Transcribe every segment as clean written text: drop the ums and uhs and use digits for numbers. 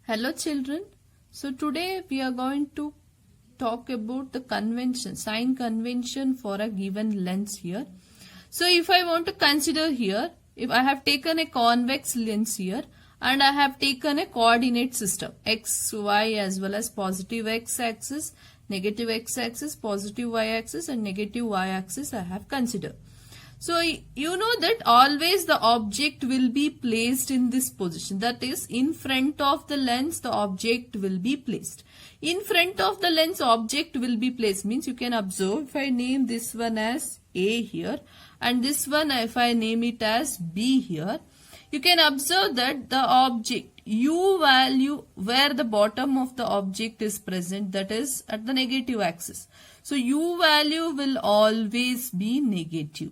Hello children. So today we are going to talk about the convention, sign convention for a given lens here. So if I want to consider here, if I have taken a convex lens here and I have taken a coordinate system, x, y as well as positive x axis, negative x axis, positive y axis and negative y axis I have considered. So you know that always the object will be placed in this position. That is, in front of the lens the object will be placed. In front of the lens object will be placed means you can observe, if I name this one as A here and this one if I name it as B here, you can observe that the object U value where the bottom of the object is present, that is at the negative axis. So U value will always be negative.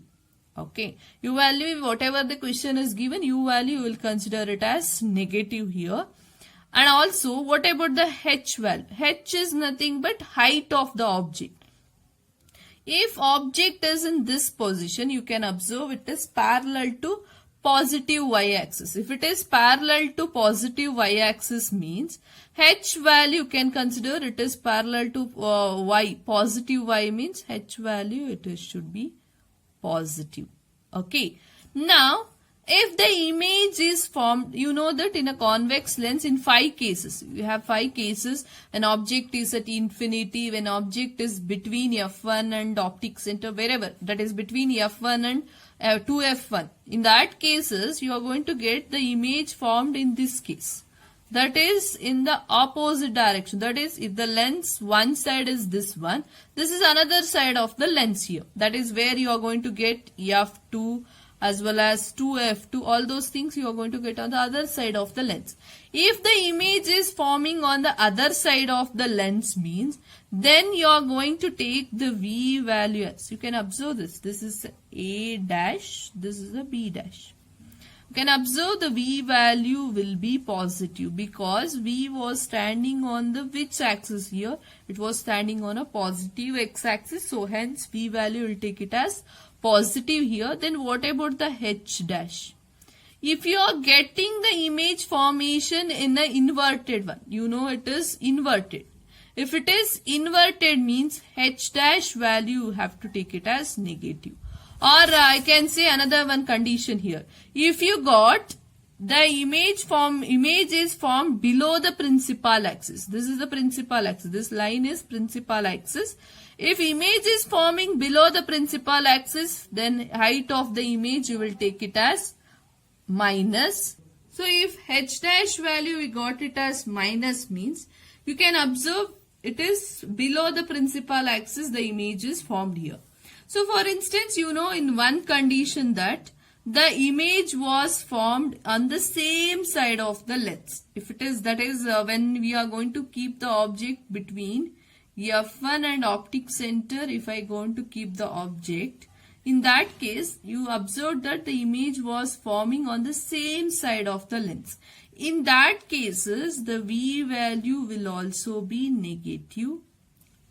Okay, U value, whatever the question is given, U value will consider it as negative here. And also, what about the H value? H is nothing but height of the object. If object is in this position, you can observe it is parallel to positive y-axis. If it is parallel to positive y-axis means H value you can consider it is parallel to y. Positive y means H value should be positive. Okay. Now, if the image is formed, you know that in a convex lens in 5 cases, you have 5 cases. An object is at infinity, when object is between f1 and optic center, wherever, that is between f1 and 2f1. In that cases, you are going to get the image formed in this case. That is in the opposite direction. That is, if the lens one side is this one, this is another side of the lens here. That is where you are going to get f2 as well as 2f2. All those things you are going to get on the other side of the lens. If the image is forming on the other side of the lens means, then you are going to take the V value as. You can observe this. This is A dash, this is a B dash. You can observe the V value will be positive because V was standing on the which axis here? It was standing on a positive x-axis. So hence V value will take it as positive here. Then what about the H dash? If you are getting the image formation in the inverted one, you know it is inverted. If it is inverted means H dash value you have to take it as negative. Or I can say another one condition here. If you got the image is formed below the principal axis. This is the principal axis. This line is principal axis. If image is forming below the principal axis, then height of the image you will take it as minus. So if H dash value we got it as minus means, you can observe it is below the principal axis the image is formed here. So for instance, you know in one condition that the image was formed on the same side of the lens. If it is, that is when we are going to keep the object between f1 and optic center, if I going to keep the object, in that case you observe that the image was forming on the same side of the lens. In that cases the V value will also be negative.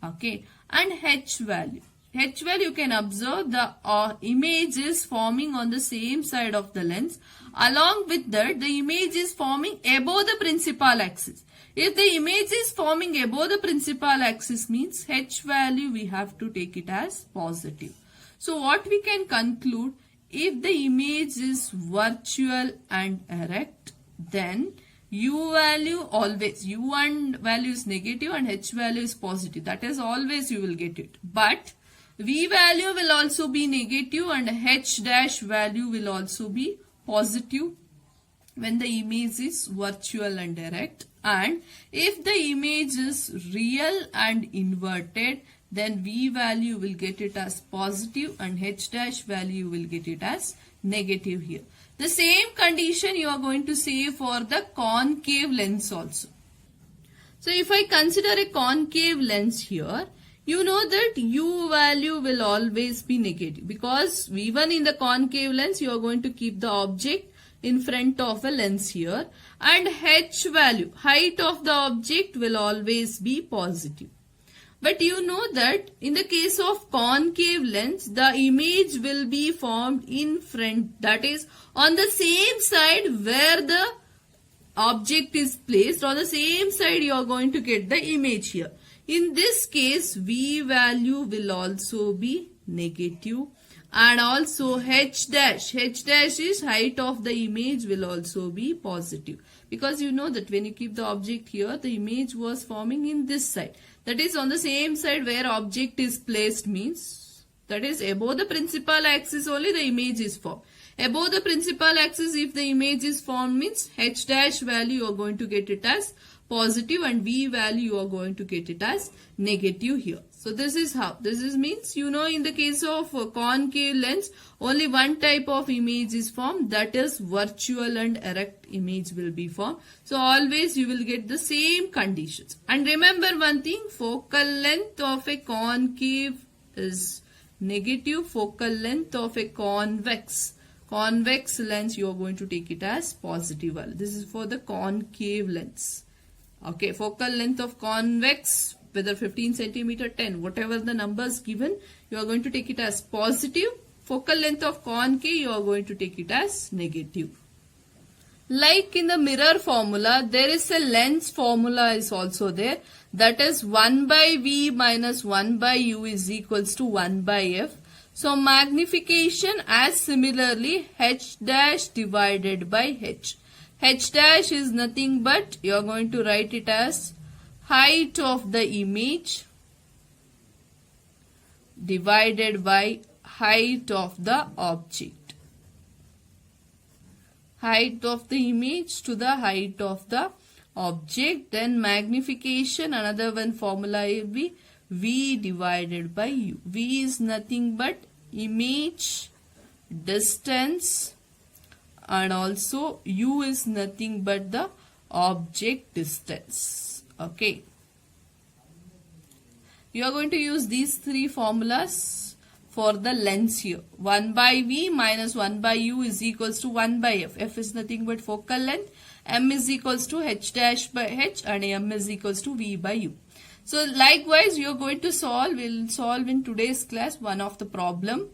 Okay, and H value. H value you can observe the image is forming on the same side of the lens. Along with that, the image is forming above the principal axis. If the image is forming above the principal axis means H value we have to take it as positive. So what we can conclude, if the image is virtual and erect, then U value always, U1 value is negative and H value is positive. That is always you will get it. But V value will also be negative and H dash value will also be positive when the image is virtual and erect. And if the image is real and inverted, then V value will get it as positive and H dash value will get it as negative here. The same condition you are going to say for the concave lens also. So if I consider a concave lens here, you know that U value will always be negative because even in the concave lens you are going to keep the object in front of a lens here, and H value, height of the object, will always be positive. But you know that in the case of concave lens, the image will be formed in front, that is on the same side where the object is placed, on the same side you are going to get the image here. In this case, V value will also be negative, and also H dash is height of the image will also be positive, because you know that when you keep the object here, the image was forming in this side. That is on the same side where object is placed, means that is above the principal axis only the image is formed. Above the principal axis, if the image is formed, means H dash value you are going to get it as positive, and V value you are going to get it as negative here. So this is how. This is means, you know, in the case of concave lens, only one type of image is formed, that is virtual and erect image will be formed. So always you will get the same conditions. And remember one thing, focal length of a concave is negative, focal length of a convex lens you are going to take it as positive value. This is for the concave lens. Okay, focal length of convex, whether 15 centimeter, 10, whatever the numbers given, you are going to take it as positive. Focal length of concave, you are going to take it as negative. Like in the mirror formula, there is a lens formula is also there. That is 1 by V minus 1 by U is equals to 1 by F. So magnification as similarly H dash divided by H. H dash is nothing but, you are going to write it as height of the image divided by height of the object. Height of the image to the height of the object. Then magnification, another one formula will be V divided by U. V is nothing but image distance, and also U is nothing but the object distance. Okay. You are going to use these three formulas for the lens here. 1 by V minus 1 by U is equals to 1 by F. F is nothing but focal length. M is equals to H dash by H, and M is equals to V by U. So likewise, you are going to solve, we'll solve in today's class one of the problem.